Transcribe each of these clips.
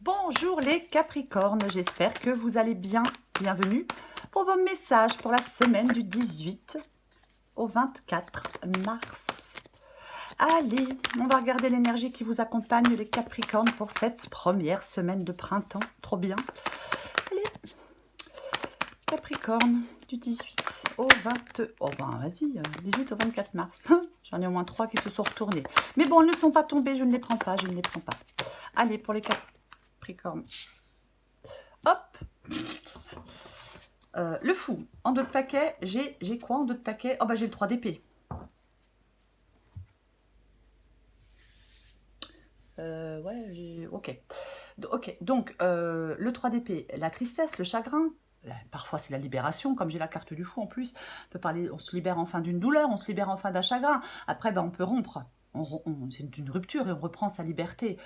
Bonjour les Capricornes, j'espère que vous allez bien. Bienvenue pour vos messages pour la semaine du 18 au 24 mars. Allez, on va regarder l'énergie qui vous accompagne les Capricornes pour cette première semaine de printemps. Trop bien. Allez, Capricorne du 18 au 20... Oh ben vas-y, 18 au 24 mars. J'en ai au moins 3 qui se sont retournés. Mais bon, elles ne sont pas tombées, je ne les prends pas, je ne les prends pas. Allez, pour les Capricornes. Hop. Le fou. En dos de paquet, j'ai quoi en dos de paquet? Oh bah j'ai le 3 d'épée. Ouais, ok. Ok, donc le 3 d'épée, la tristesse, le chagrin. Parfois c'est la libération, comme j'ai la carte du fou en plus. On peut parler, on se libère enfin d'une douleur, on se libère enfin d'un chagrin. Après, ben, on peut rompre. C'est une rupture et on reprend sa liberté.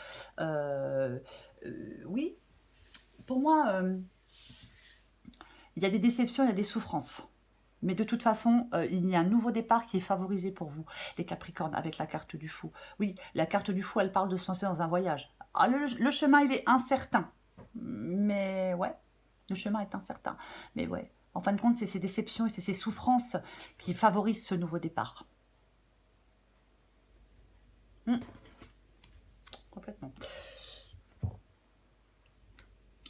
Oui, pour moi, il y a des déceptions, il y a des souffrances. Mais de toute façon, il y a un nouveau départ qui est favorisé pour vous, les Capricornes, avec la carte du fou. Oui, la carte du fou, elle parle de se lancer dans un voyage. Ah, le chemin, il est incertain. Mais ouais, le chemin est incertain. Mais ouais, en fin de compte, c'est ces déceptions et c'est ces souffrances qui favorisent ce nouveau départ. Complètement.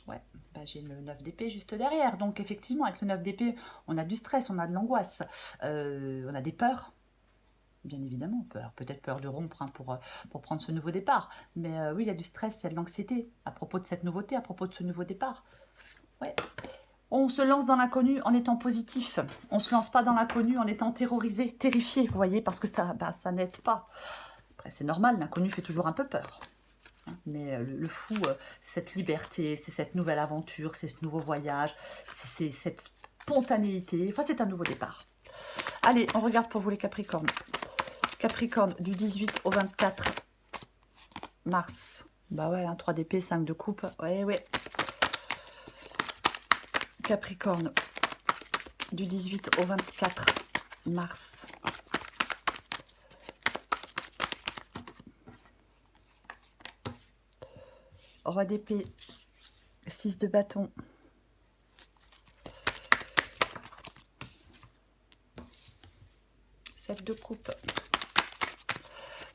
Ouais, bah, j'ai le 9 d'épée juste derrière. Donc effectivement, avec le 9 d'épée, on a du stress, on a de l'angoisse, on a des peurs. Bien évidemment, peut-être peur de rompre hein, pour prendre ce nouveau départ. Mais oui, il y a du stress, il y a de l'anxiété à propos de cette nouveauté, à propos de ce nouveau départ. Ouais. On se lance dans l'inconnu en étant positif. On ne se lance pas dans l'inconnu en étant terrorisé, terrifié, vous voyez, parce que ça, bah, ça n'aide pas. Après, c'est normal, l'inconnu fait toujours un peu peur. Mais le fou, cette liberté, c'est cette nouvelle aventure, c'est ce nouveau voyage, c'est cette spontanéité. Enfin, c'est un nouveau départ. Allez, on regarde pour vous les Capricornes. Capricorne du 18 au 24 mars. Bah ouais, hein, 3 d'épée, 5 de coupe. Ouais, ouais. Capricorne du 18 au 24 mars. Roi d'épée, 6 de bâton. Sept de coupe.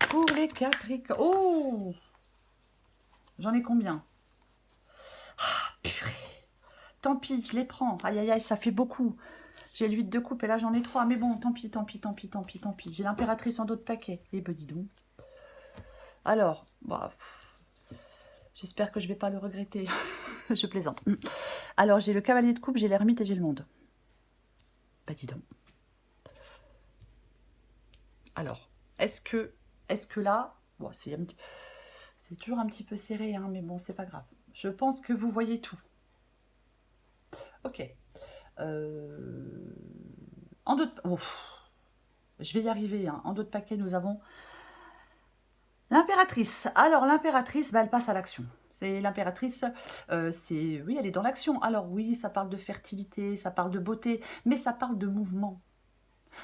Pour les Capricornes. Oh! J'en ai combien? Ah, purée. Tant pis, je les prends. Aïe, aïe, aïe, ça fait beaucoup. J'ai le 8 de coupe et là j'en ai 3. Mais bon, tant pis, tant pis, tant pis, tant pis, tant pis. J'ai l'impératrice en dos de paquet. Eh ben dis donc. Alors, bah, j'espère que je ne vais pas le regretter. Je plaisante. Alors, j'ai le cavalier de coupe, j'ai l'ermite et j'ai le monde. Bah dis donc. Alors, est-ce que là... Bon, c'est toujours un petit peu serré, hein, mais bon, c'est pas grave. Je pense que vous voyez tout. Ok. En d'autres... je vais y arriver. Hein. En d'autres paquets, nous avons l'impératrice. Alors, l'impératrice, bah, elle passe à l'action. C'est l'impératrice, oui, elle est dans l'action. Alors oui, ça parle de fertilité, ça parle de beauté, mais ça parle de mouvement.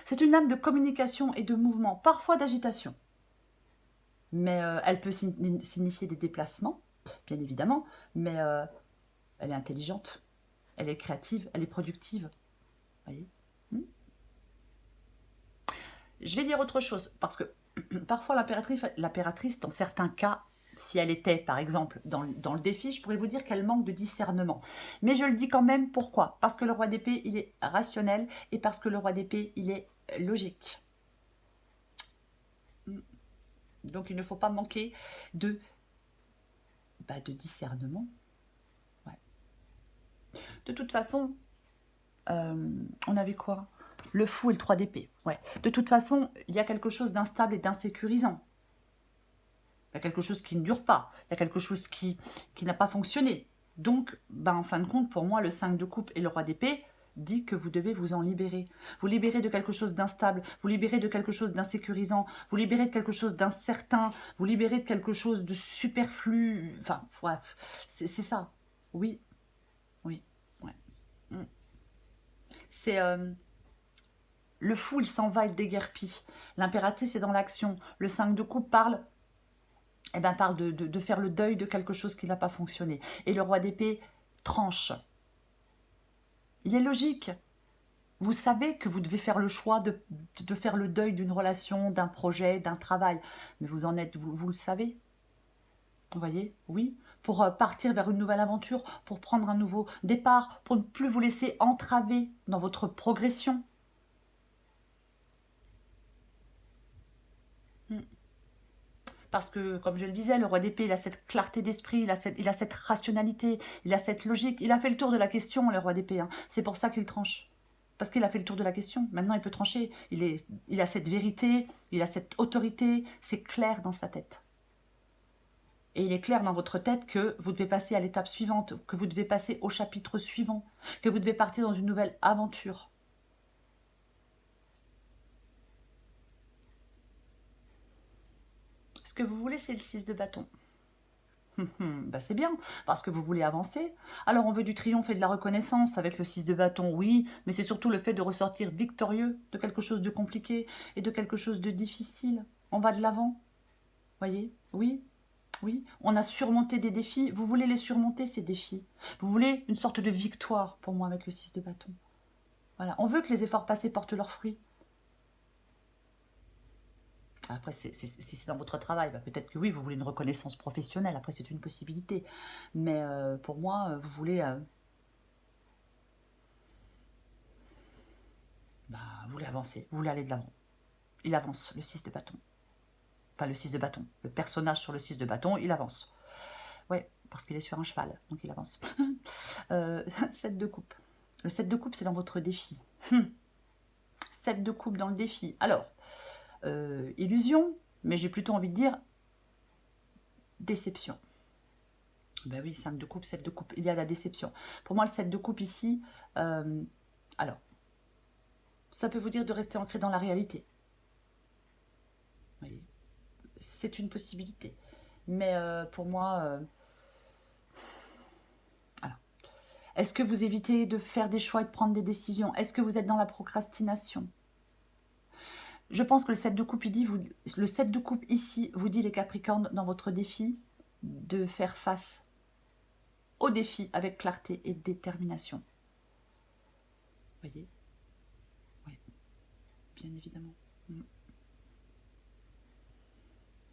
C'est une âme de communication et de mouvement, parfois d'agitation. Mais elle peut signifier des déplacements, bien évidemment, mais elle est intelligente, elle est créative, elle est productive. Voyez. Je vais dire autre chose, parce que parfois l'impératrice, dans certains cas, si elle était, par exemple, dans le défi, je pourrais vous dire qu'elle manque de discernement. Mais je le dis quand même, pourquoi? Parce que le roi d'épée, il est rationnel, et parce que le roi d'épée, il est logique. Donc il ne faut pas manquer de discernement. Ouais. De toute façon, on avait quoi? Le fou et le 3 d'épée. Ouais. De toute façon, il y a quelque chose d'instable et d'insécurisant. Il y a quelque chose qui ne dure pas. Il y a quelque chose qui n'a pas fonctionné. Donc, en fin de compte, pour moi, le 5 de coupe et le roi d'épée dit que vous devez vous en libérer. Vous libérer de quelque chose d'instable, vous libérer de quelque chose d'insécurisant, vous libérer de quelque chose d'incertain, vous libérer de quelque chose de superflu. Enfin, bref, c'est ça. Oui, oui, ouais. C'est... le fou, il s'en va, il déguerpit. L'impératrice est dans l'action. Le 5 de coupe parle eh ben, parle de faire le deuil de quelque chose qui n'a pas fonctionné. Et le roi d'épée tranche. Il est logique. Vous savez que vous devez faire le choix de faire le deuil d'une relation, d'un projet, d'un travail. Mais vous en êtes, vous le savez. Vous voyez? Oui. Pour partir vers une nouvelle aventure, pour prendre un nouveau départ, pour ne plus vous laisser entraver dans votre progression. Hmm. Parce que, comme je le disais, le roi d'épée, il a cette clarté d'esprit, il a cette rationalité, il a cette logique. Il a fait le tour de la question, le roi d'épée. Hein. C'est pour ça qu'il tranche. Parce qu'il a fait le tour de la question. Maintenant, il peut trancher. Il a cette vérité, il a cette autorité. C'est clair dans sa tête. Et il est clair dans votre tête que vous devez passer à l'étape suivante, que vous devez passer au chapitre suivant, que vous devez partir dans une nouvelle aventure. Ce que vous voulez, c'est le 6 de bâton. Bah c'est bien, parce que vous voulez avancer. Alors on veut du triomphe et de la reconnaissance avec le 6 de bâton, oui, mais c'est surtout le fait de ressortir victorieux de quelque chose de compliqué et de quelque chose de difficile. On va de l'avant, voyez? Oui, oui, on a surmonté des défis. Vous voulez les surmonter, ces défis. Vous voulez une sorte de victoire, pour moi, avec le 6 de bâton. Voilà, on veut que les efforts passés portent leurs fruits. Après, si c'est dans votre travail, bah, peut-être que oui, vous voulez une reconnaissance professionnelle. Après, c'est une possibilité. Mais pour moi, vous voulez avancer, vous voulez aller de l'avant. Il avance, le 6 de bâton. Enfin, le 6 de bâton. Le personnage sur le 6 de bâton, il avance. Ouais, parce qu'il est sur un cheval, donc il avance. 7 de coupe. Le 7 de coupe, c'est dans votre défi. 7 de coupe dans le défi. Alors, illusion, mais j'ai plutôt envie de dire déception. Ben oui, 5 de coupe, 7 de coupe, il y a la déception. Pour moi, le 7 de coupe ici, alors, ça peut vous dire de rester ancré dans la réalité. Oui, c'est une possibilité. Mais pour moi, alors, est-ce que vous évitez de faire des choix et de prendre des décisions? Est-ce que vous êtes dans la procrastination? Je pense que le 7 de coupe, le 7 de coupe ici vous dit, les Capricornes, dans votre défi, de faire face au défi avec clarté et détermination. Vous voyez? Oui, bien évidemment.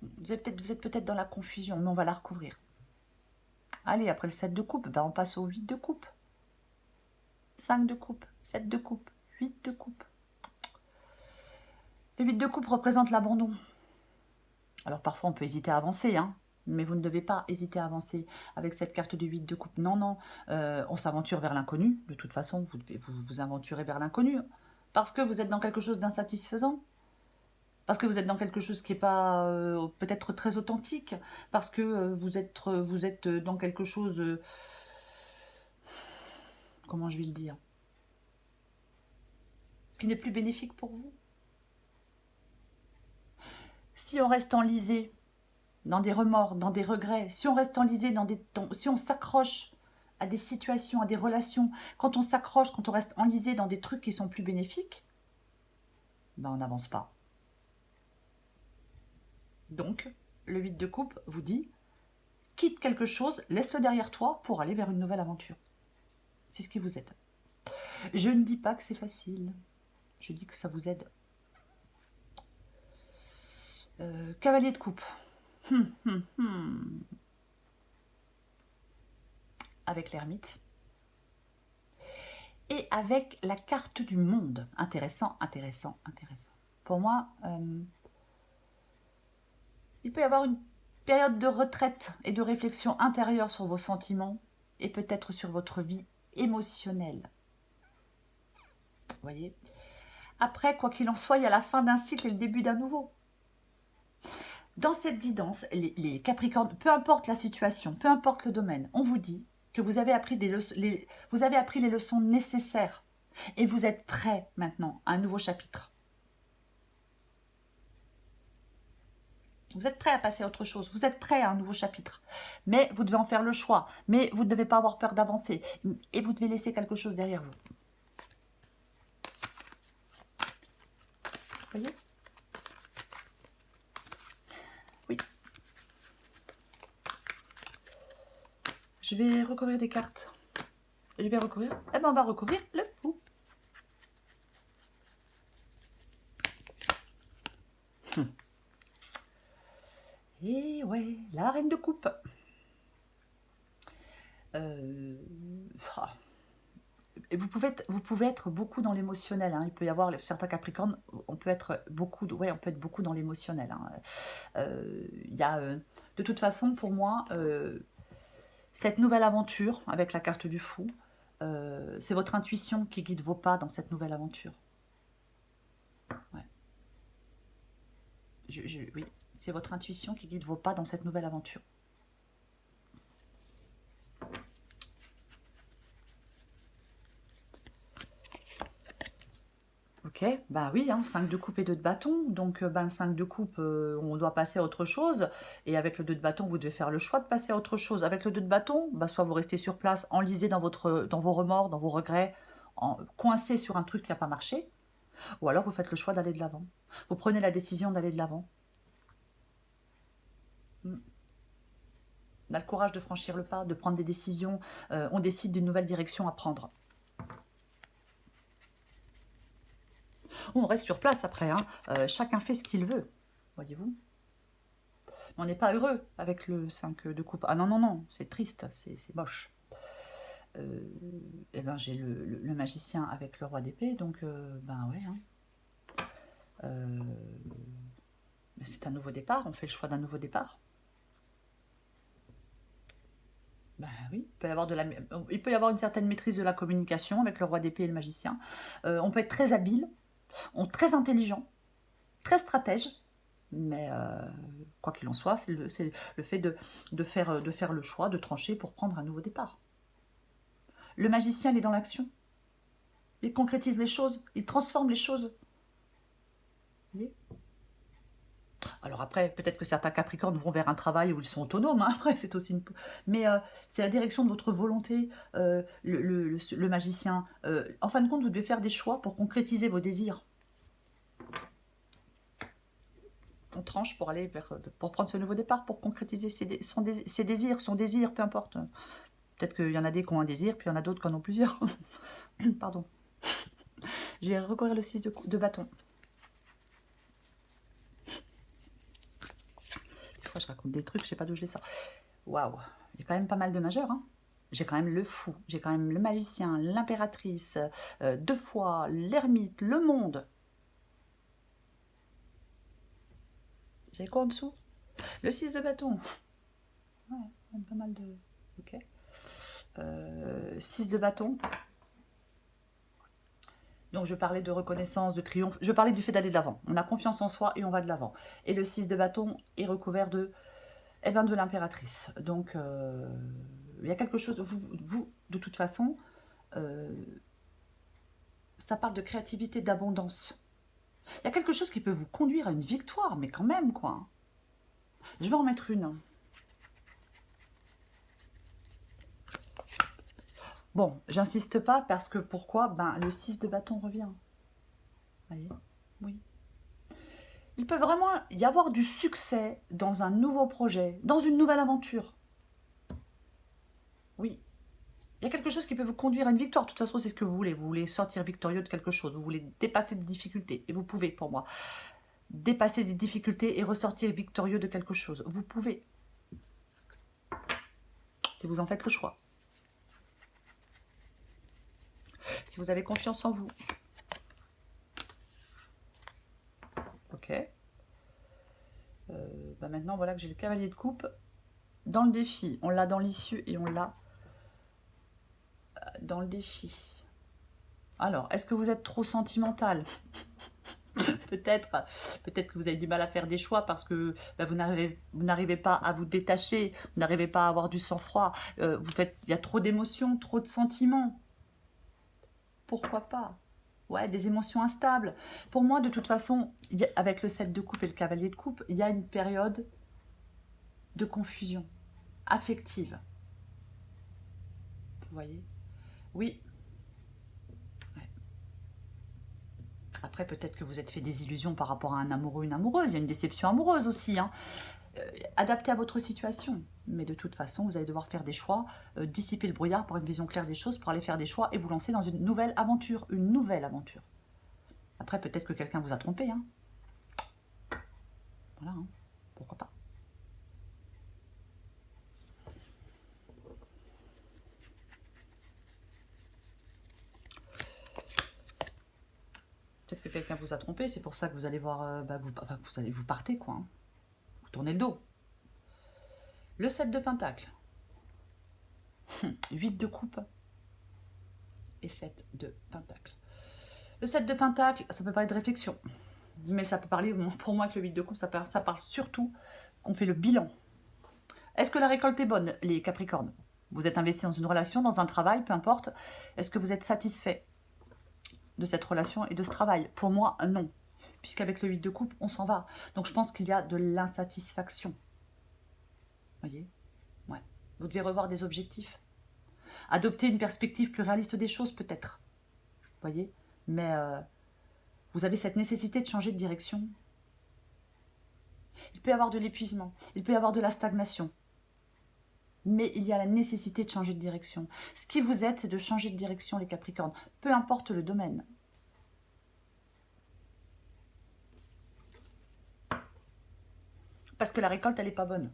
Vous êtes peut-être dans la confusion, mais on va la recouvrir. Allez, après le 7 de coupe, ben on passe au 8 de coupe. 5 de coupe, 7 de coupe, 8 de coupe. Le 8 de coupe représente l'abandon. Alors parfois on peut hésiter à avancer, hein, mais vous ne devez pas hésiter à avancer avec cette carte de 8 de coupe. Non, non, on s'aventure vers l'inconnu. De toute façon, vous devez vous aventurer vers l'inconnu. Parce que vous êtes dans quelque chose d'insatisfaisant. Parce que vous êtes dans quelque chose qui n'est pas peut-être très authentique. Parce que vous êtes dans quelque chose... comment je vais le dire? Qui n'est plus bénéfique pour vous. Si on reste enlisé dans des remords, dans des regrets, si on reste enlisé si on s'accroche à des situations, à des relations, quand on s'accroche, quand on reste enlisé dans des trucs qui sont plus bénéfiques, ben on n'avance pas. Donc, le 8 de coupe vous dit, quitte quelque chose, laisse-le derrière toi pour aller vers une nouvelle aventure. C'est ce qui vous aide. Je ne dis pas que c'est facile, je dis que ça vous aide. Cavalier de coupe. Avec l'ermite. Et avec la carte du monde. Intéressant, intéressant, intéressant. Pour moi, il peut y avoir une période de retraite et de réflexion intérieure sur vos sentiments et peut-être sur votre vie émotionnelle. Vous voyez? Après, quoi qu'il en soit, il y a la fin d'un cycle et le début d'un nouveau. Dans cette guidance, les Capricornes, peu importe la situation, peu importe le domaine, on vous dit que vous avez appris les leçons nécessaires et vous êtes prêts maintenant à un nouveau chapitre. Vous êtes prêts à passer à autre chose, vous êtes prêts à un nouveau chapitre. Mais vous devez en faire le choix, mais vous ne devez pas avoir peur d'avancer et vous devez laisser quelque chose derrière vous. Vous voyez? Oui. Je vais recouvrir des cartes. Je vais recouvrir. Eh ben, on va recouvrir le fou. Et ouais, la reine de coupe. Ah. Et vous pouvez être beaucoup dans l'émotionnel. Hein. Il peut y avoir certains Capricornes, on peut être beaucoup, on peut être beaucoup dans l'émotionnel. Hein. De toute façon, pour moi, cette nouvelle aventure avec la carte du fou, c'est votre intuition qui guide vos pas dans cette nouvelle aventure. Ouais. Oui, c'est votre intuition qui guide vos pas dans cette nouvelle aventure. Ok, bah oui, hein, 5 de coupe et 2 de bâton. Donc, le 5 de coupe, on doit passer à autre chose. Et avec le 2 de bâton, vous devez faire le choix de passer à autre chose. Avec le 2 de bâton, bah, soit vous restez sur place, enlisé dans vos remords, dans vos regrets, coincé sur un truc qui n'a pas marché. Ou alors, vous faites le choix d'aller de l'avant. Vous prenez la décision d'aller de l'avant. On a le courage de franchir le pas, de prendre des décisions. On décide d'une nouvelle direction à prendre. On reste sur place après, hein. Chacun fait ce qu'il veut, voyez-vous. Mais on n'est pas heureux avec le 5 de coupe. Ah non, non, non, c'est triste, c'est moche. Et ben j'ai le magicien avec le roi d'épée, donc ben ouais. Hein. C'est un nouveau départ, on fait le choix d'un nouveau départ. Ben oui, il peut y avoir une certaine maîtrise de la communication avec le roi d'épée et le magicien. On peut être très habile, très intelligent, très stratège. Mais quoi qu'il en soit, c'est le fait de faire le choix, de trancher pour prendre un nouveau départ. Le magicien, il est dans l'action. Il concrétise les choses, il transforme les choses. Vous voyez ? Alors après, peut-être que certains Capricornes vont vers un travail où ils sont autonomes. Hein, après, c'est aussi mais c'est la direction de votre volonté, le magicien. En fin de compte, vous devez faire des choix pour concrétiser vos désirs. On tranche pour aller pour prendre ce nouveau départ, pour concrétiser ses désirs, son désir, peu importe. Peut-être qu'il y en a des qui ont un désir, puis il y en a d'autres qui en ont plusieurs. Pardon. Je vais recourir le 6 de bâton. Des fois, je raconte des trucs, je sais pas d'où je les sors. Waouh, il y a quand même pas mal de majeurs. Hein. J'ai quand même le fou, j'ai quand même le magicien, l'impératrice, 2 fois, l'ermite, le monde. J'ai quoi en dessous? Le 6 de bâton. Ouais, même pas mal de... Ok. 6 de bâton. Donc je parlais de reconnaissance, de triomphe. Je parlais du fait d'aller de l'avant. On a confiance en soi et on va de l'avant. Et le 6 de bâton est recouvert de l'impératrice. Donc il y a quelque chose... Vous de toute façon, ça parle de créativité, d'abondance. Il y a quelque chose qui peut vous conduire à une victoire, mais quand même, quoi. Je vais en mettre une. Bon, j'insiste pas parce que pourquoi? Ben, le 6 de bâton revient. Vous voyez? Oui. Il peut vraiment y avoir du succès dans un nouveau projet, dans une nouvelle aventure. Oui. Il y a quelque chose qui peut vous conduire à une victoire. De toute façon, c'est ce que vous voulez. Vous voulez sortir victorieux de quelque chose. Vous voulez dépasser des difficultés. Et vous pouvez, pour moi. Dépasser des difficultés et ressortir victorieux de quelque chose. Vous pouvez. Si vous en faites le choix. Si vous avez confiance en vous. Ok. Maintenant, voilà que j'ai le cavalier de coupe dans le défi. On l'a dans l'issue et on l'a dans le défi. Alors, est-ce que vous êtes trop sentimental? Peut-être que vous avez du mal à faire des choix parce que vous n'arrivez pas à vous détacher, vous n'arrivez pas à avoir du sang-froid, il y a trop d'émotions, trop de sentiments. Pourquoi pas? Ouais, des émotions instables. Pour moi, de toute façon, avec le 7 de coupe et le cavalier de coupe, il y a une période de confusion affective. Vous voyez? Oui. Ouais. Après, peut-être que vous êtes fait des illusions par rapport à un amoureux, une amoureuse. Il y a une déception amoureuse aussi. Hein. adapté à votre situation. Mais de toute façon, vous allez devoir faire des choix, dissiper le brouillard pour une vision claire des choses, pour aller faire des choix et vous lancer dans une nouvelle aventure. Une nouvelle aventure. Après, peut-être que quelqu'un vous a trompé. Hein. Voilà, hein. Pourquoi pas. Peut-être que quelqu'un vous a trompé, c'est pour ça que vous allez voir, vous partez quoi. Hein. Vous tournez le dos. Le 7 de Pentacle. 8 de coupe et 7 de Pentacle. Le 7 de Pentacle, ça peut parler de réflexion. Mais ça peut parler, pour moi, que le 8 de coupe, ça parle surtout qu'on fait le bilan. Est-ce que la récolte est bonne, les Capricornes? Vous êtes investi dans une relation, dans un travail, peu importe. Est-ce que vous êtes satisfait de cette relation et de ce travail? Pour moi, non. Puisqu'avec le 8 de coupe, on s'en va. Donc je pense qu'il y a de l'insatisfaction. Voyez? Ouais. Vous devez revoir des objectifs. Adopter une perspective plus réaliste des choses, peut-être. Voyez? Mais vous avez cette nécessité de changer de direction. Il peut y avoir de l'épuisement, il peut y avoir de la stagnation. Mais il y a la nécessité de changer de direction. Ce qui vous aide, c'est de changer de direction, les Capricornes. Peu importe le domaine. Parce que la récolte, elle n'est pas bonne.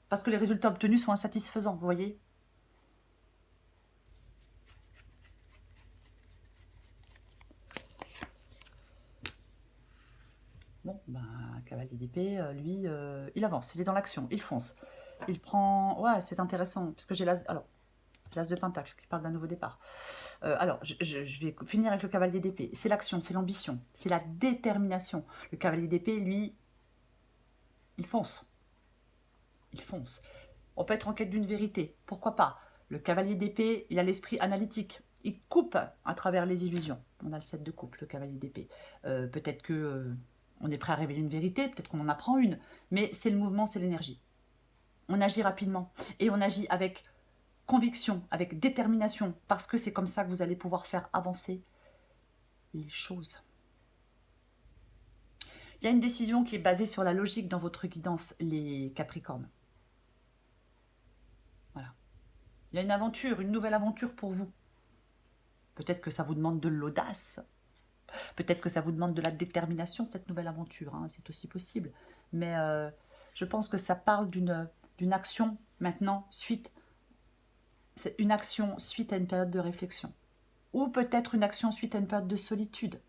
Parce que les résultats obtenus sont insatisfaisants, vous voyez? Bon, ben, cavalier d'épée, lui, il avance, il est dans l'action, il fonce. Il prend... Ouais, c'est intéressant, parce que j'ai l'as... Alors, l'as de Pentacle, qui parle d'un nouveau départ. Alors, je vais finir avec le cavalier d'épée. C'est l'action, c'est l'ambition, c'est la détermination. Le cavalier d'épée, lui, il fonce. Il fonce. On peut être en quête d'une vérité, pourquoi pas. Le cavalier d'épée, il a l'esprit analytique. Il coupe à travers les illusions. On a le 7 de coupe, le cavalier d'épée. Peut-être que... on est prêt à révéler une vérité, peut-être qu'on en apprend une, mais c'est le mouvement, c'est l'énergie. On agit rapidement et on agit avec conviction, avec détermination, parce que c'est comme ça que vous allez pouvoir faire avancer les choses. Il y a une décision qui est basée sur la logique dans votre guidance, les Capricornes. Voilà. Il y a une aventure, une nouvelle aventure pour vous. Peut-être que ça vous demande de l'audace, peut-être que ça vous demande de la détermination, cette nouvelle aventure, hein, c'est aussi possible. Mais je pense que ça parle d'une action maintenant, c'est une action suite à une période de réflexion. Ou peut-être une action suite à une période de solitude.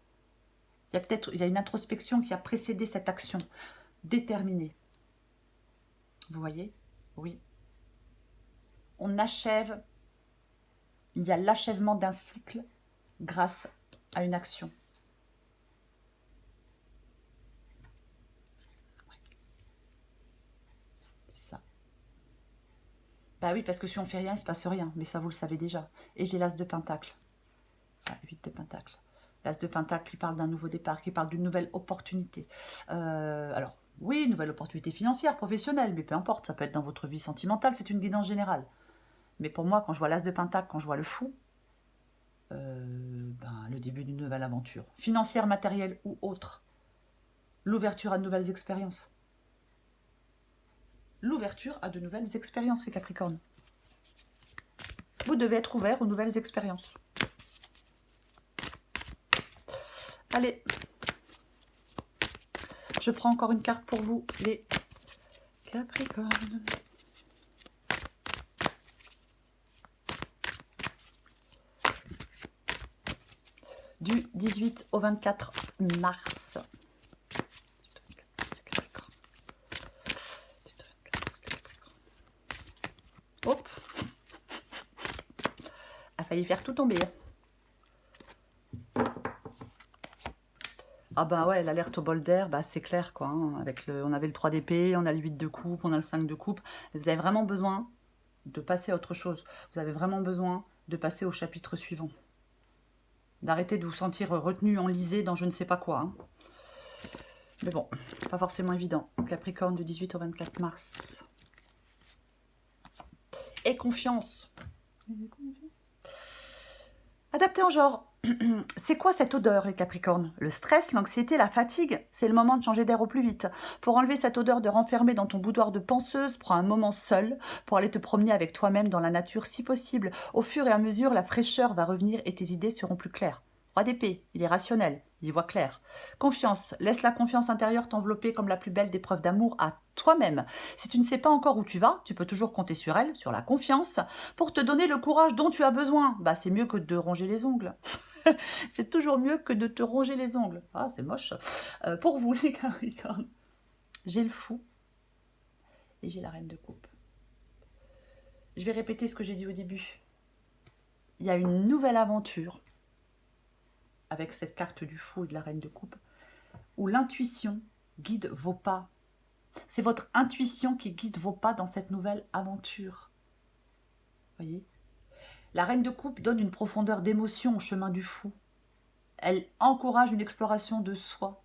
Il y a une introspection qui a précédé cette action déterminée. Vous voyez? Oui. On achève, il y a l'achèvement d'un cycle grâce à une action. Bah oui, parce que si on fait rien, il ne se passe rien. Mais ça, vous le savez déjà. Et j'ai l'as de Pentacle. Ah, 8 de Pentacle. L'as de Pentacle qui parle d'un nouveau départ, qui parle d'une nouvelle opportunité. Alors, oui, une nouvelle opportunité financière, professionnelle, mais peu importe, ça peut être dans votre vie sentimentale, c'est une guidance générale. Mais pour moi, quand je vois l'as de Pentacle, quand je vois le fou, le début d'une nouvelle aventure. Financière, matérielle ou autre. L'ouverture à de nouvelles expériences. L'ouverture à de nouvelles expériences, les Capricornes. Vous devez être ouvert aux nouvelles expériences. Allez, je prends encore une carte pour vous, les Capricornes. Du 18 au 24 mars. Hop. A failli faire tout tomber. Ah bah ouais, l'alerte au bol d'air, bah c'est clair quoi. Hein, avec on avait le 3 d'épée, on a le 8 de coupe, on a le 5 de coupe. Vous avez vraiment besoin de passer à autre chose. Vous avez vraiment besoin de passer au chapitre suivant. D'arrêter de vous sentir retenu, enlisé dans je ne sais pas quoi. Hein. Mais bon, pas forcément évident. Capricorne du 18 au 24 mars. Et confiance. Adapté en genre. C'est quoi cette odeur, les Capricornes? Le stress, l'anxiété, la fatigue? C'est le moment de changer d'air au plus vite. Pour enlever cette odeur de renfermé dans ton boudoir de penseuse, prends un moment seul pour aller te promener avec toi-même dans la nature si possible. Au fur et à mesure, la fraîcheur va revenir et tes idées seront plus claires. Roi d'épée, il est rationnel, il y voit clair. Confiance, laisse la confiance intérieure t'envelopper comme la plus belle des preuves d'amour à toi-même. Si tu ne sais pas encore où tu vas, tu peux toujours compter sur elle, sur la confiance, pour te donner le courage dont tu as besoin. Bah, c'est mieux que de ronger les ongles. C'est toujours mieux que de te ronger les ongles. Ah, c'est moche. Pour vous, les Capricornes, j'ai le fou et j'ai la reine de coupe. Je vais répéter ce que j'ai dit au début. Il y a une nouvelle aventure avec cette carte du fou et de la reine de coupe où l'intuition guide vos pas. C'est votre intuition qui guide vos pas dans cette nouvelle aventure. Voyez ? La reine de coupe donne une profondeur d'émotion au chemin du fou. Elle encourage une exploration de soi,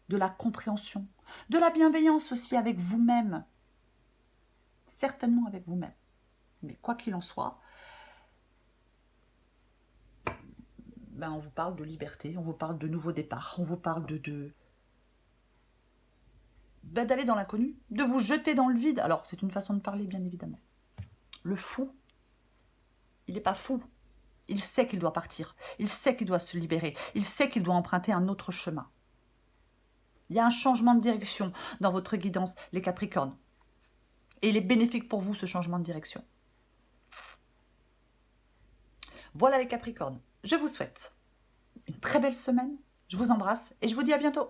de la compréhension, de la bienveillance aussi avec vous-même. Certainement avec vous-même. Mais quoi qu'il en soit, ben on vous parle de liberté, on vous parle de nouveaux départs, on vous parle d'aller dans l'inconnu, de vous jeter dans le vide. Alors, c'est une façon de parler, bien évidemment. Le fou, il n'est pas fou. Il sait qu'il doit partir. Il sait qu'il doit se libérer. Il sait qu'il doit emprunter un autre chemin. Il y a un changement de direction dans votre guidance, les Capricornes. Et il est bénéfique pour vous, ce changement de direction. Voilà les Capricornes. Je vous souhaite une très belle semaine. Je vous embrasse et je vous dis à bientôt.